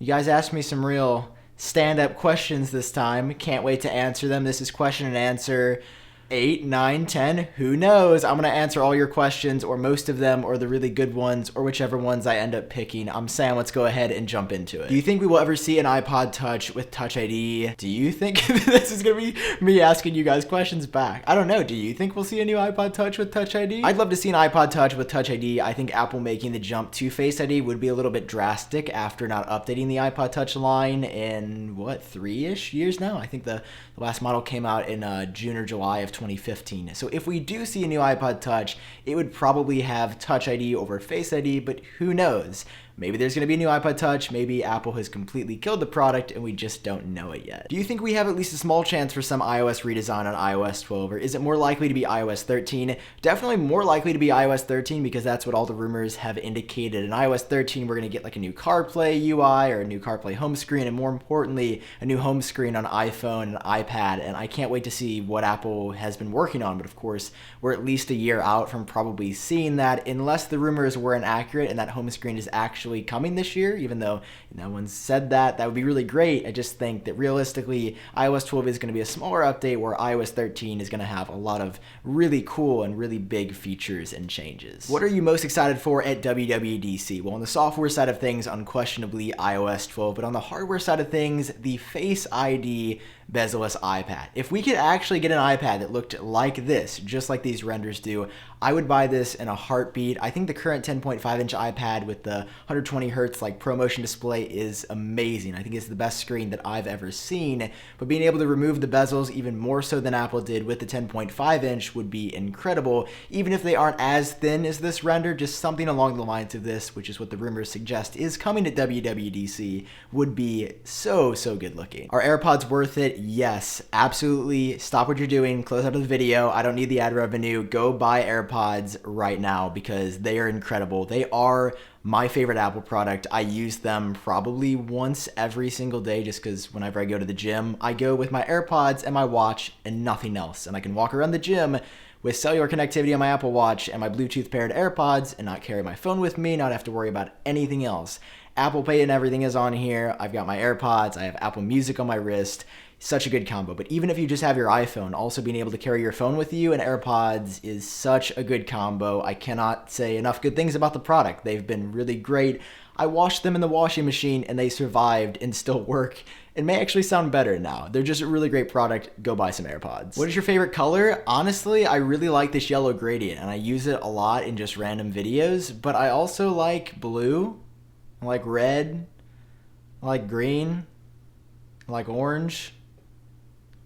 You guys asked me some real stand-up questions this time. Can't wait to answer them. This is question and answer 8, 9, 10, who knows? I'm going to answer all your questions, or most of them, or the really good ones, or whichever ones I end up picking. I'm Sam, let's go ahead and jump into it. Do you think we will ever see an iPod Touch with Touch ID? Do you think this is going to be me asking you guys questions back? I don't know. Do you think we'll see a new iPod Touch with Touch ID? I'd love to see an iPod Touch with Touch ID. I think Apple making the jump to Face ID would be a little bit drastic after not updating the iPod Touch line in, what, 3-ish years now? I think the last model came out in June or July of 2015. So if we do see a new iPod Touch, it would probably have Touch ID over Face ID, but who knows? Maybe there's going to be a new iPod Touch, maybe Apple has completely killed the product and we just don't know it yet. Do you think we have at least a small chance for some iOS redesign on iOS 12, or is it more likely to be iOS 13? Definitely more likely to be iOS 13 because that's what all the rumors have indicated. In iOS 13, we're going to get like a new CarPlay UI or a new CarPlay home screen, and more importantly, a new home screen on iPhone and iPad, and I can't wait to see what Apple has been working on, but of course, we're at least a year out from probably seeing that, unless the rumors were inaccurate and that home screen is actually coming this year, even though no one said that. That would be really great. I just think that realistically, iOS 12 is going to be a smaller update where iOS 13 is going to have a lot of really cool and really big features and changes. What are you most excited for at WWDC? Well, on the software side of things, unquestionably iOS 12, but on the hardware side of things, the Face ID bezel-less iPad. If we could actually get an iPad that looked like this, just like these renders do, I would buy this in a heartbeat. I think the current 10.5-inch iPad with the 120 hertz like ProMotion display is amazing. I think it's the best screen that I've ever seen, but being able to remove the bezels even more so than Apple did with the 10.5-inch would be incredible, even if they aren't as thin as this render. Just something along the lines of this, which is what the rumors suggest is coming to WWDC, would be so good looking. Are AirPods worth it? Yes, absolutely. Stop what you're doing, close out of the video. I don't need the ad revenue. Go buy AirPods right now because they are incredible. They are my favorite Apple product. I use them probably once every single day just because whenever I go to the gym, I go with my AirPods and my watch and nothing else. And I can walk around the gym with cellular connectivity on my Apple Watch and my Bluetooth paired AirPods and not carry my phone with me, not have to worry about anything else. Apple Pay and everything is on here. I've got my AirPods. I have Apple Music on my wrist. Such a good combo. But even if you just have your iPhone, also being able to carry your phone with you and AirPods is such a good combo. I cannot say enough good things about the product. They've been really great. I washed them in the washing machine and they survived and still work and may actually sound better now. They're just a really great product. Go buy some AirPods. What is your favorite color? Honestly, I really like this yellow gradient and I use it a lot in just random videos, but I also like blue, I like red, I like green, I like orange.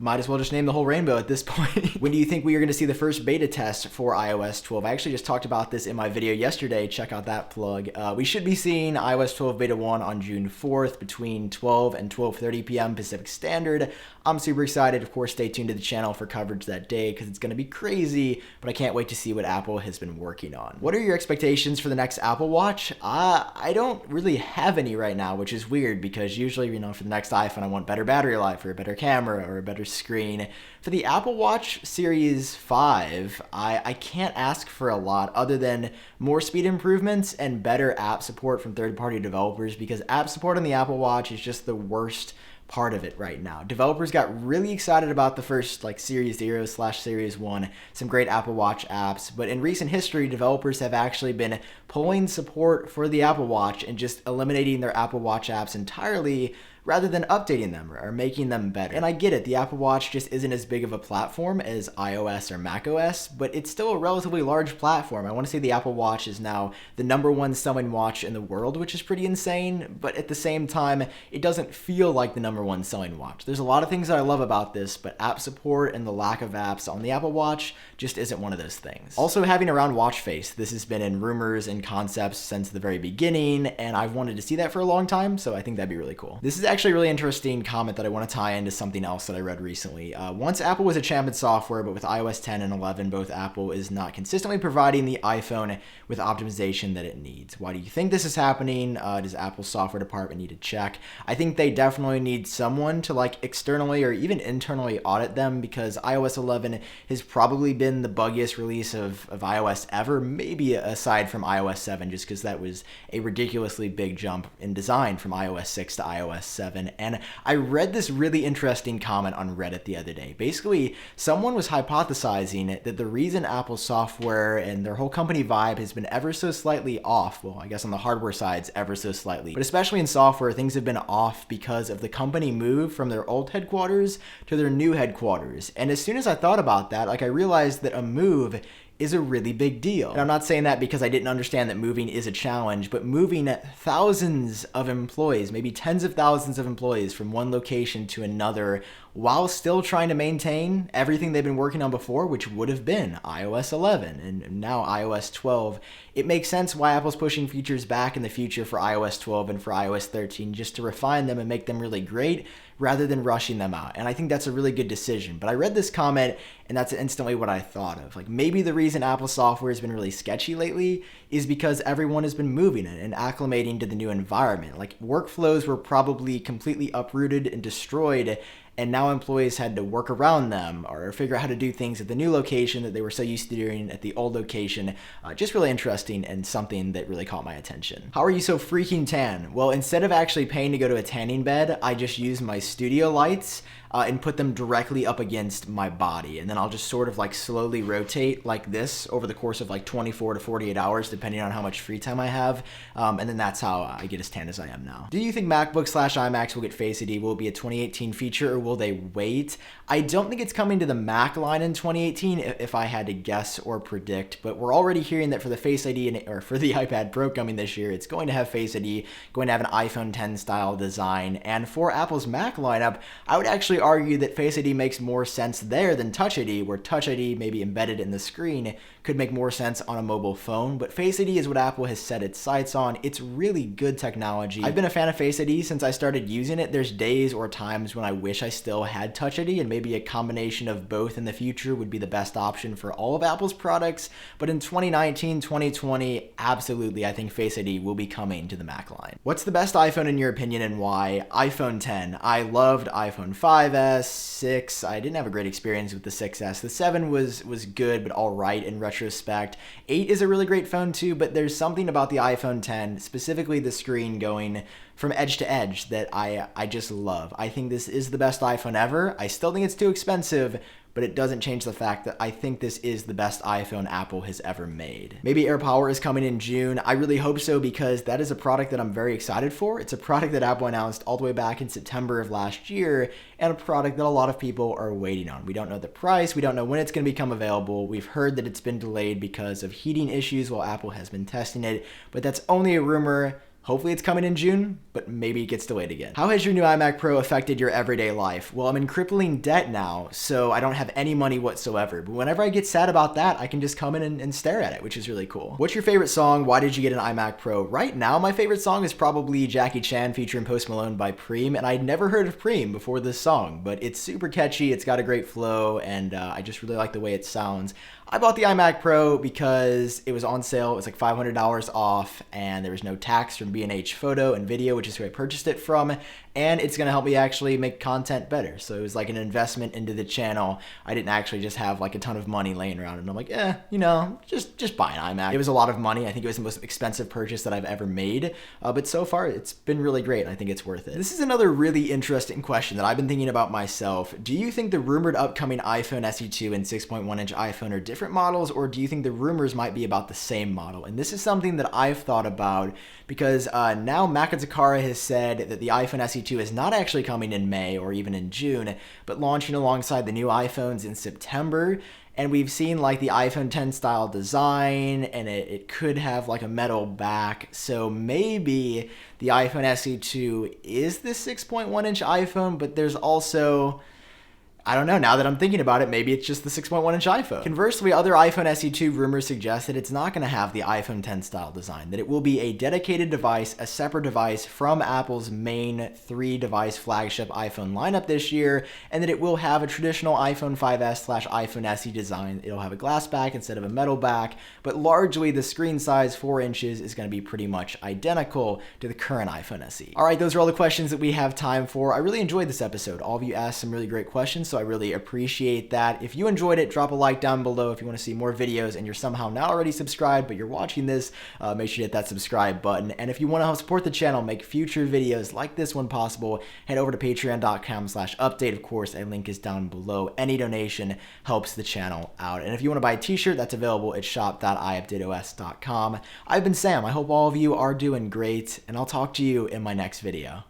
Might as well just name the whole rainbow at this point. When do you think we are going to see the first beta test for iOS 12? I actually just talked about this in my video yesterday. Check out that plug. We should be seeing iOS 12 beta 1 on June 4th between 12 and 12:30 p.m. Pacific Standard. I'm super excited. Of course, stay tuned to the channel for coverage that day because it's going to be crazy, but I can't wait to see what Apple has been working on. What are your expectations for the next Apple Watch? I don't really have any right now, which is weird because usually, for the next iPhone, I want better battery life or a better camera or a better screen. For the Apple Watch Series 5, I can't ask for a lot other than more speed improvements and better app support from third-party developers because app support on the Apple Watch is just the worst part of it right now. Developers got really excited about the first Series 0/Series 1, some great Apple Watch apps, but in recent history, developers have actually been pulling support for the Apple Watch and just eliminating their Apple Watch apps entirely rather than updating them or making them better. And I get it, the Apple Watch just isn't as big of a platform as iOS or macOS, but it's still a relatively large platform. I want to say the Apple Watch is now the #1 selling watch in the world, which is pretty insane, but at the same time, it doesn't feel like the #1 selling watch. There's a lot of things that I love about this, but app support and the lack of apps on the Apple Watch just isn't one of those things. Also, having a round watch face. This has been in rumors and concepts since the very beginning, and I've wanted to see that for a long time, so I think that'd be really cool. This is actually a really interesting comment that I want to tie into something else that I read recently. Once Apple was a champ in software, but with iOS 10 and 11, both Apple is not consistently providing the iPhone with optimization that it needs. Why do you think this is happening? Does Apple's software department need to check? I think they definitely need someone to like externally or even internally audit them, because iOS 11 has probably been the buggiest release of iOS ever, maybe aside from iOS 7, just because that was a ridiculously big jump in design from iOS 6 to iOS 7. And I read this really interesting comment on Reddit the other day. Basically, someone was hypothesizing that the reason Apple's software and their whole company vibe has been ever so slightly off, well, I guess on the hardware side's ever so slightly, but especially in software, things have been off because of the company move from their old headquarters to their new headquarters. And as soon as I thought about that, like, I realized that a move is a really big deal. And I'm not saying that because I didn't understand that moving is a challenge, but moving thousands of employees, maybe tens of thousands of employees from one location to another, while still trying to maintain everything they've been working on before, which would have been iOS 11 and now iOS 12. It makes sense why Apple's pushing features back in the future for iOS 12 and for iOS 13, just to refine them and make them really great rather than rushing them out. And I think that's a really good decision. But I read this comment and that's instantly what I thought of. Like, maybe the reason Apple software has been really sketchy lately is because everyone has been moving it and acclimating to the new environment. Like, workflows were probably completely uprooted and destroyed, and now employees had to work around them or figure out how to do things at the new location that they were so used to doing at the old location. Just really interesting and something that really caught my attention. How are you so freaking tan? Well, instead of actually paying to go to a tanning bed, I just use my studio lights and put them directly up against my body. And then I'll just sort of like slowly rotate like this over the course of like 24 to 48 hours, depending on how much free time I have. And then that's how I get as tan as I am now. Do you think MacBook/iMacs will get Face ID? Will it be a 2018 feature or will they wait? I don't think it's coming to the Mac line in 2018 if I had to guess or predict, but we're already hearing that for the Face ID or for the iPad Pro coming this year, it's going to have Face ID, going to have an iPhone 10 style design. And for Apple's Mac lineup, I would actually argue that Face ID makes more sense there than Touch ID, where Touch ID may be embedded in the screen could make more sense on a mobile phone, but Face ID is what Apple has set its sights on. It's really good technology. I've been a fan of Face ID since I started using it. There's days or times when I wish I still had Touch ID, and maybe a combination of both in the future would be the best option for all of Apple's products, but in 2019, 2020, absolutely, I think Face ID will be coming to the Mac line. What's the best iPhone in your opinion and why? iPhone 10. I loved iPhone 5S, 6. I didn't have a great experience with the 6S. The 7 was good, but all right in retrospect. 8 is a really great phone too, but there's something about the iPhone 10, specifically the screen going from edge to edge, that I just love. I think this is the best iPhone ever. I still think it's too expensive, but it doesn't change the fact that I think this is the best iPhone Apple has ever made. Maybe AirPower is coming in June. I really hope so, because that is a product that I'm very excited for. It's a product that Apple announced all the way back in September of last year, and a product that a lot of people are waiting on. We don't know the price. We don't know when it's going to become available. We've heard that it's been delayed because of heating issues while Apple has been testing it, but that's only a rumor. Hopefully it's coming in June, but maybe it gets delayed again. How has your new iMac Pro affected your everyday life? Well, I'm in crippling debt now, so I don't have any money whatsoever. But whenever I get sad about that, I can just come in and stare at it, which is really cool. What's your favorite song? Why did you get an iMac Pro? Right now, my favorite song is probably Jackie Chan featuring Post Malone by Preem, and I'd never heard of Preem before this song, but it's super catchy, it's got a great flow, and I just really like the way it sounds. I bought the iMac Pro because it was on sale. It was like $500 off, and there was no tax from B&H Photo and Video, which is who I purchased it from, and it's gonna help me actually make content better. So it was like an investment into the channel. I didn't actually just have like a ton of money laying around, and I'm like, just buy an iMac. It was a lot of money. I think it was the most expensive purchase that I've ever made, but so far it's been really great, and I think it's worth it. This is another really interesting question that I've been thinking about myself. Do you think the rumored upcoming iPhone SE2 and 6.1-inch iPhone are different models, or do you think the rumors might be about the same model? And this is something that I've thought about, because now Makazakara has said that the iPhone SE2 is not actually coming in May or even in June, but launching alongside the new iPhones in September. And we've seen like the iPhone 10 style design, and it could have like a metal back. So maybe the iPhone SE2 is the 6.1-inch iPhone, but there's also I don't know, now that I'm thinking about it, maybe it's just the 6.1-inch iPhone. Conversely, other iPhone SE2 rumors suggest that it's not going to have the iPhone 10 style design, that it will be a dedicated device, a separate device from Apple's main 3-device flagship iPhone lineup this year, and that it will have a traditional iPhone 5S/iPhone SE design. It'll have a glass back instead of a metal back, but largely the screen size, 4 inches, is going to be pretty much identical to the current iPhone SE. All right, those are all the questions that we have time for. I really enjoyed this episode. All of you asked some really great questions, so I really appreciate that. If you enjoyed it, drop a like down below. If you want to see more videos and you're somehow not already subscribed, but you're watching this, make sure you hit that subscribe button. And if you want to help support the channel, make future videos like this one possible, head over to patreon.com/update. Of course, a link is down below. Any donation helps the channel out. And if you want to buy a t-shirt, that's available at shop.iupdateos.com. I've been Sam. I hope all of you are doing great, and I'll talk to you in my next video.